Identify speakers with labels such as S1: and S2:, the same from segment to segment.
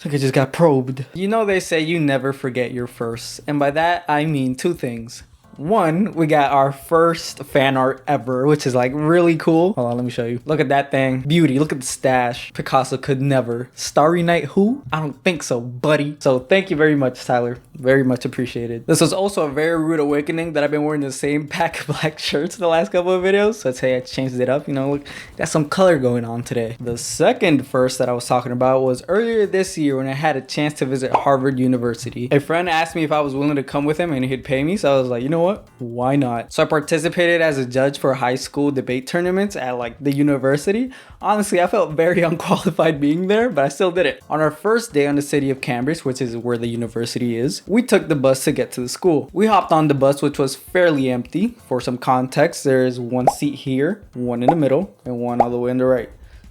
S1: like I just got probed. You know they say you never forget your firsts. And by that, I mean two things. One, we got our first fan art ever, which is like really cool. Hold on, let me show you. Look at that thing. Beauty, look at the stash. Picasso could never. Starry Night who? I don't think so, buddy. So thank you very much, Tyler. Very much appreciated. This was also a very rude awakening that I've been wearing the same pack of black shirts the last couple of videos. So today I changed it up, you know, look, got some color going on today. The second first that I was talking about was earlier this year when I had a chance to visit Harvard University. A friend asked me if I was willing to come with him and he'd pay me. So I was like, you know what? Why not? So I participated as a judge for high school debate tournaments at like the university. Honestly, I felt very unqualified being there, but I still did it. On our first day on the city of Cambridge, which is where the university is, we took the bus to get to the school. We hopped on the bus, which was fairly empty. For some context, there's one seat here, one in the middle, and one all the way on the right.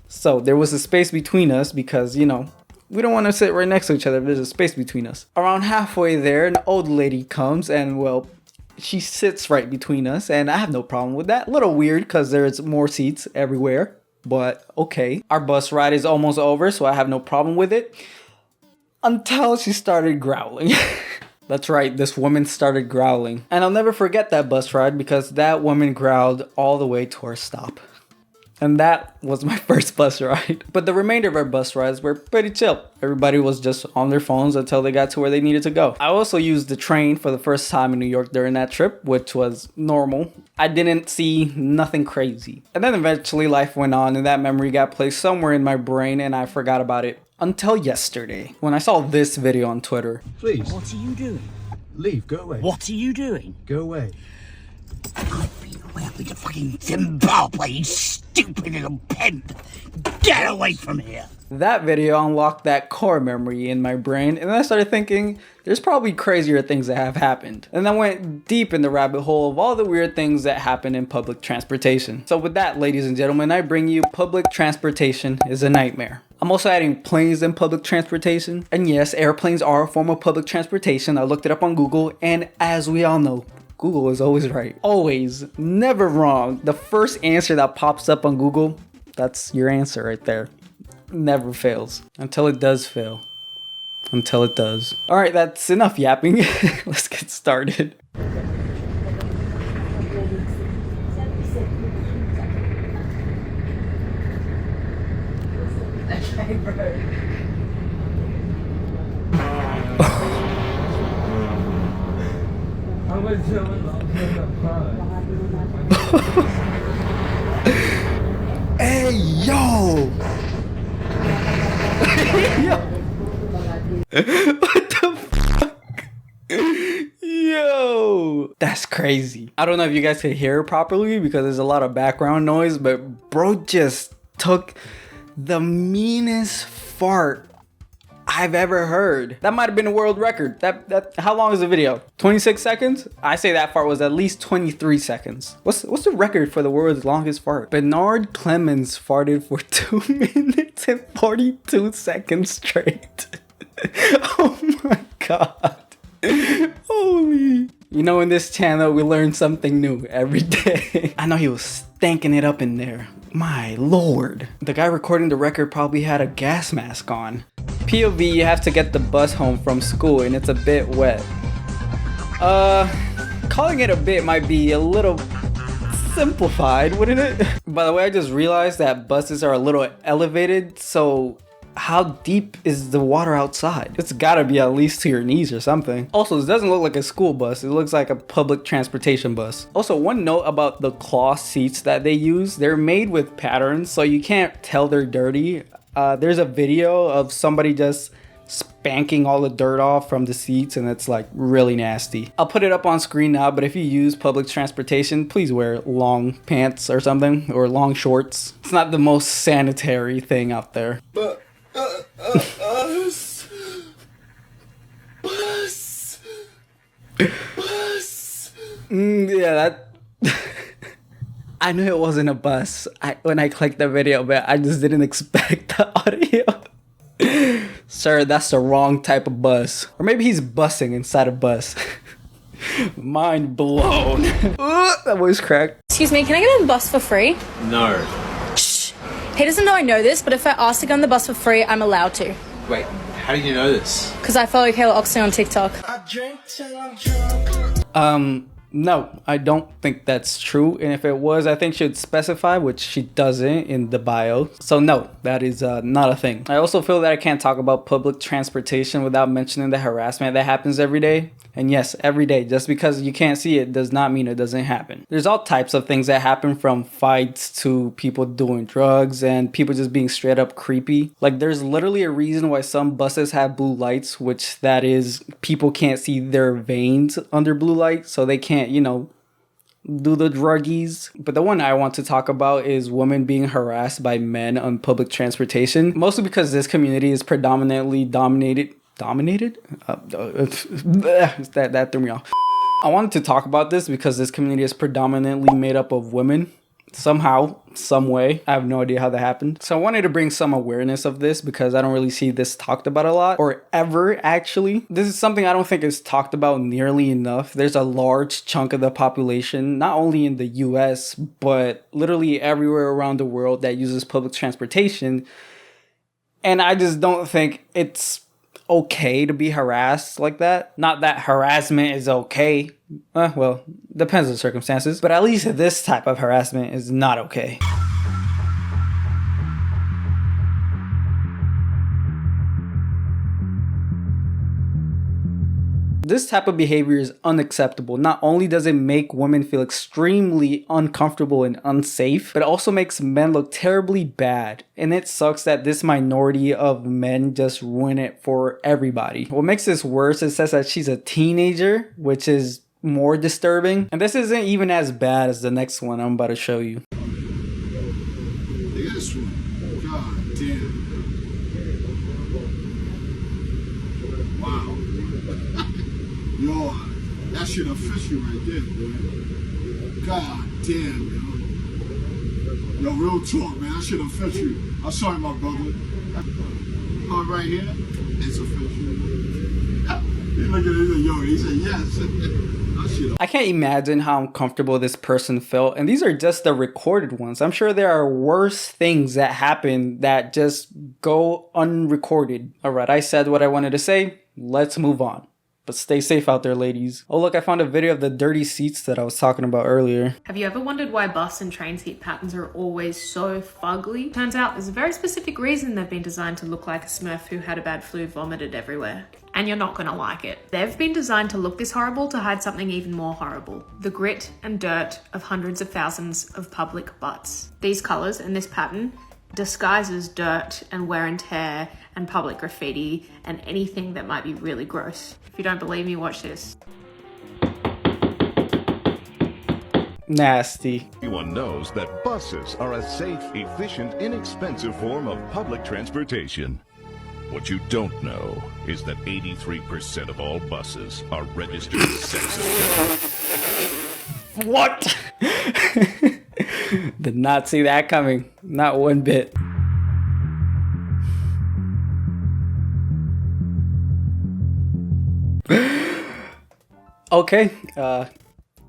S1: So there was a space between us because, you know, we don't want to sit right next to each other. There's a space between us. Around halfway there, an old lady comes and, well, she sits right between us, and I have no problem with that. A little weird because there's more seats everywhere, but okay. Our bus ride is almost over, so I have no problem with it. Until she started growling. That's right, this woman started growling. And I'll never forget that bus ride because that woman growled all the way to our stop. And that was my first bus ride. But the remainder of our bus rides were pretty chill. Everybody was just on their phones until they got to where they needed to go. I also used the train for the first time in New York during that trip, which was normal. I didn't see nothing crazy. And then eventually life went on and that memory got placed somewhere in my brain and I forgot about it. Until yesterday, when I saw this video on Twitter.
S2: Please.
S3: What are you doing?
S2: Leave, go away.
S3: What are you doing?
S2: Go away.
S3: I've been away up into fucking Zimbabwe, you stupid little pimp. Get away from here.
S1: That video unlocked that core memory in my brain, and then I started thinking, there's probably crazier things that have happened. And I went deep in the rabbit hole of all the weird things that happen in public transportation. So with that, ladies and gentlemen, I bring you public transportation is a nightmare. I'm also adding planes in public transportation. And yes, airplanes are a form of public transportation. I looked it up on Google, and as we all know, Google is always right. Always. Never wrong. The first answer that pops up on Google, that's your answer right there. Never fails. Until it does fail. Until it does. Alright, that's enough yapping. Let's get started. Hey, yo! What the fuck? Yo! That's crazy. I don't know if you guys could hear it properly because there's a lot of background noise, but bro just took the meanest fart I've ever heard. That might have been a world record. How long is the video? 26 seconds? I say that fart was at least 23 seconds. What's the record for the world's longest fart? Bernard Clemens farted for 2 minutes and 42 seconds straight. Oh my god. Holy. You know, in this channel, we learn something new every day. I know he was stanking it up in there. My lord. The guy recording the record probably had a gas mask on. POV, you have to get the bus home from school and it's a bit wet. Calling it a bit might be a little simplified, wouldn't it? By the way, I just realized that buses are a little elevated, so how deep is the water outside? It's gotta be at least to your knees or something. Also, this doesn't look like a school bus. It looks like a public transportation bus. Also, one note about the cloth seats that they use. They're made with patterns, so you can't tell they're dirty. There's a video of somebody just spanking all the dirt off from the seats and it's like really nasty. I'll put it up on screen now, but if you use public transportation, please wear long pants or something, or long shorts. It's not the most sanitary thing out there.
S4: Bus.
S1: Yeah, that... I knew it wasn't a bus when I clicked the video, but I just didn't expect the audio. Sir, that's the wrong type of bus. Or maybe he's bussing inside a bus. Mind blown. That voice cracked.
S5: Excuse me, can I get on the bus for free?
S4: No.
S5: Shh. He doesn't know I know this, but if I ask to go on the bus for free, I'm allowed to.
S4: Wait,
S2: How did you know this?
S5: Because I follow Kayla Oxley on TikTok.
S1: No, I don't think that's true. And if it was, I think she'd specify, which she doesn't in the bio. So no, that is not a thing. I also feel that I can't talk about public transportation without mentioning the harassment that happens every day. And yes, every day. Just because you can't see it does not mean it doesn't happen. There's all types of things that happen, from fights to people doing drugs and people just being straight up creepy. Like, there's literally a reason why some buses have blue lights, which that is people can't see their veins under blue light, so they can't, you know, do the druggies. But the one I want to talk about is women being harassed by men on public transportation, mostly because this community is predominantly dominated. That threw me off. I wanted to talk about this because this community is predominantly made up of women. Somehow, some way. I have no idea how that happened. So I wanted to bring some awareness of this because I don't really see this talked about a lot, or ever actually. This is something I don't think is talked about nearly enough. There's a large chunk of the population, not only in the US, but literally everywhere around the world, that uses public transportation. And I just don't think it's okay to be harassed like that. Not that harassment is okay. Well, depends on the circumstances. But at least this type of harassment is not okay. This type of behavior is unacceptable. Not only does it make women feel extremely uncomfortable and unsafe, but it also makes men look terribly bad. And it sucks that this minority of men just ruin it for everybody. What makes this worse, it says that she's a teenager, which is more disturbing. And this isn't even as bad as the next one I'm about to show you.
S4: This one, god damn. Wow. Yo, that shit official right there, man. God damn, yo. Yo, real talk, man. That shit official. I'm sorry, my brother. Oh, right here, it's official. He looked at it, yo, he said yes. That shit.
S1: I can't imagine how uncomfortable this person felt. And these are just the recorded ones. I'm sure there are worse things that happen that just go unrecorded. All right, I said what I wanted to say. Let's move on. But stay safe out there, ladies. Oh, look, I found a video of the dirty seats that I was talking about earlier.
S6: Have you ever wondered why bus and train seat patterns are always so fugly? Turns out there's a very specific reason they've been designed to look like a Smurf who had a bad flu vomited everywhere. And you're not gonna like it. They've been designed to look this horrible to hide something even more horrible. The grit and dirt of hundreds of thousands of public butts. These colors and this pattern disguises dirt and wear and tear and public graffiti and anything that might be really gross. If you don't believe me, watch this.
S1: Nasty.
S7: Everyone knows that buses are a safe, efficient, inexpensive form of public transportation. What you don't know is that 83% of all buses are registered sex offenders.
S1: What? Did not see that coming. Not one bit. Okay,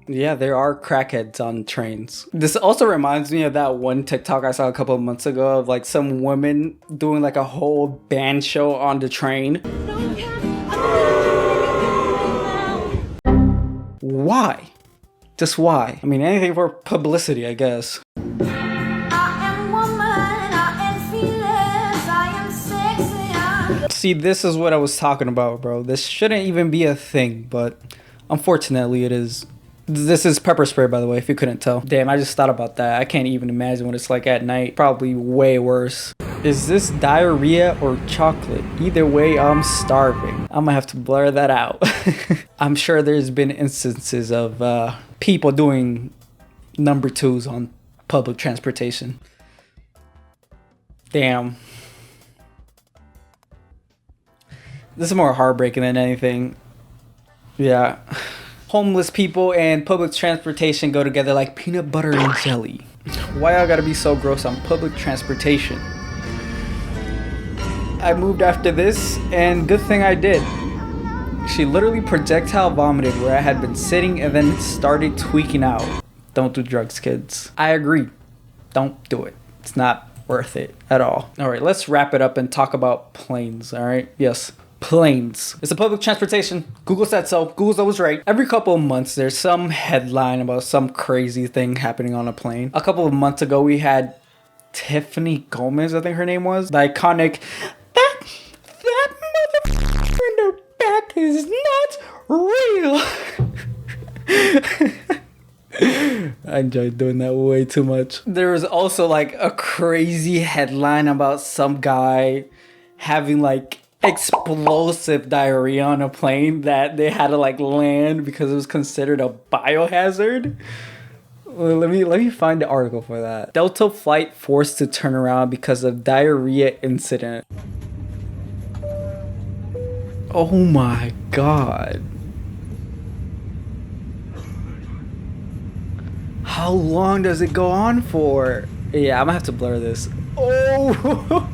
S1: yeah, there are crackheads on trains. This also reminds me of that one TikTok I saw a couple of months ago of like some women doing like a whole band show on the train. Why? Just why? I mean, anything for publicity, I guess. See, this is what I was talking about, bro. This shouldn't even be a thing, but unfortunately it is. This is pepper spray, by the way, if you couldn't tell. Damn, I just thought about that. I can't even imagine what it's like at night. Probably way worse. Is this diarrhea or chocolate? Either way, I'm starving. I'm gonna have to blur that out. I'm sure there's been instances of people doing number twos on public transportation. Damn. This is more heartbreaking than anything. Yeah. Homeless people and public transportation go together like peanut butter and jelly. Why y'all gotta be so gross on public transportation? I moved after this, and good thing I did. She literally projectile vomited where I had been sitting and then started tweaking out. Don't do drugs, kids. I agree. Don't do it. It's not worth it at all. All right, let's wrap it up and talk about planes. All right, yes. Planes. It's a public transportation. Google said so. Google's always right. Every couple of months, there's some headline about some crazy thing happening on a plane. A couple of months ago, we had Tiffany Gomez, I think her name was, the iconic, that motherfucker in the back is not real. I enjoyed doing that way too much. There was also like a crazy headline about some guy having like explosive diarrhea on a plane that they had to like land because it was considered a biohazard. Let me find the article for that. Delta flight forced to turn around because of diarrhea incident. Oh my god. How long does it go on for? Yeah, I'm gonna have to blur this. Oh.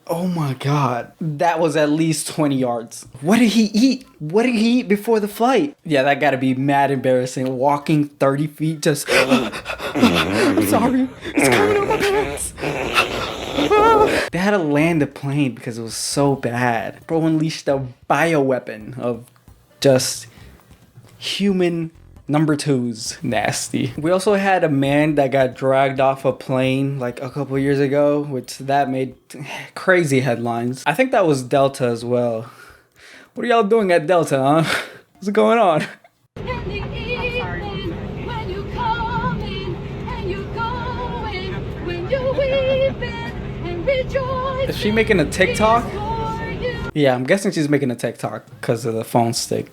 S1: Oh my god. That was at least 20 yards. What did he eat? What did he eat before the flight? Yeah, that gotta be mad embarrassing. Walking 30 feet just... I'm sorry. It's coming out my pants. They had to land the plane because it was so bad. Bro unleashed a bioweapon of just human number twos. Nasty. We also had a man that got dragged off a plane like a couple years ago, which that made crazy headlines. I think that was Delta as well. What are y'all doing at Delta, huh? What's going on? Is she making a TikTok? Yeah, I'm guessing she's making a TikTok because of the phone stick.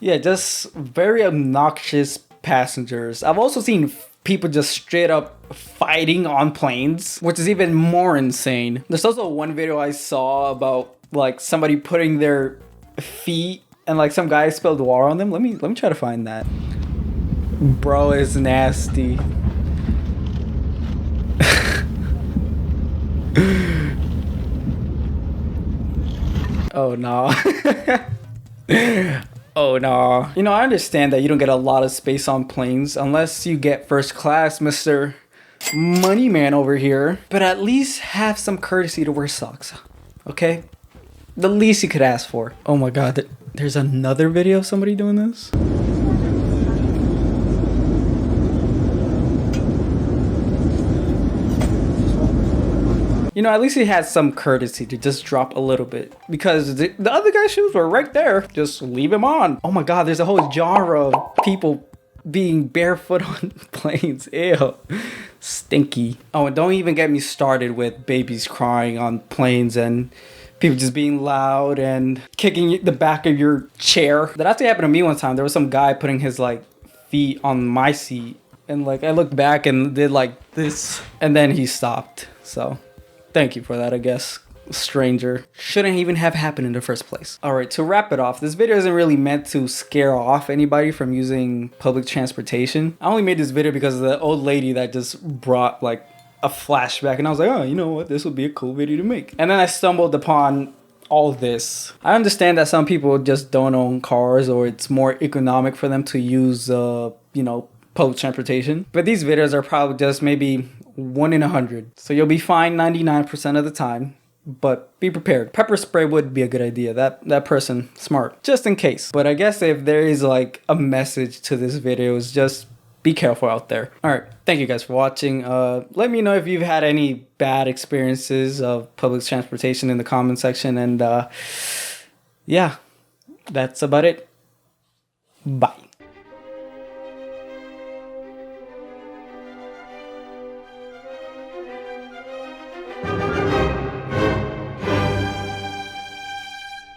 S1: Yeah, just very obnoxious passengers. I've also seen people just straight up fighting on planes, which is even more insane. There's also one video I saw about like somebody putting their feet and like some guy spilled water on them. Let me try to find that. Bro is nasty. Oh no. Oh no. You know, I understand that you don't get a lot of space on planes unless you get first class, Mr. Money Man over here. But at least have some courtesy to wear socks. Okay? The least you could ask for. Oh my god, there's another video of somebody doing this? You know, at least he had some courtesy to just drop a little bit because the other guy's shoes were right there. Just leave him on. Oh my god, there's a whole genre of people being barefoot on planes. Ew. Stinky. Oh, and don't even get me started with babies crying on planes and people just being loud and kicking the back of your chair. That actually happened to me one time. There was some guy putting his like feet on my seat and like I looked back and did like this and then he stopped. So thank you for that, I guess. Stranger. Shouldn't even have happened in the first place. Alright, to wrap it off, this video isn't really meant to scare off anybody from using public transportation. I only made this video because of the old lady that just brought like a flashback and I was like, oh, you know what? This would be a cool video to make. And then I stumbled upon all this. I understand that some people just don't own cars or it's more economic for them to use, you know, public transportation. But these videos are probably just maybe 1 in 100. So you'll be fine 99% of the time, but be prepared. Pepper spray would be a good idea. That person, smart, just in case. But I guess if there is like a message to this video, is just be careful out there. All right, thank you guys for watching. Let me know if you've had any bad experiences of public transportation in the comment section. And yeah, that's about it. Bye.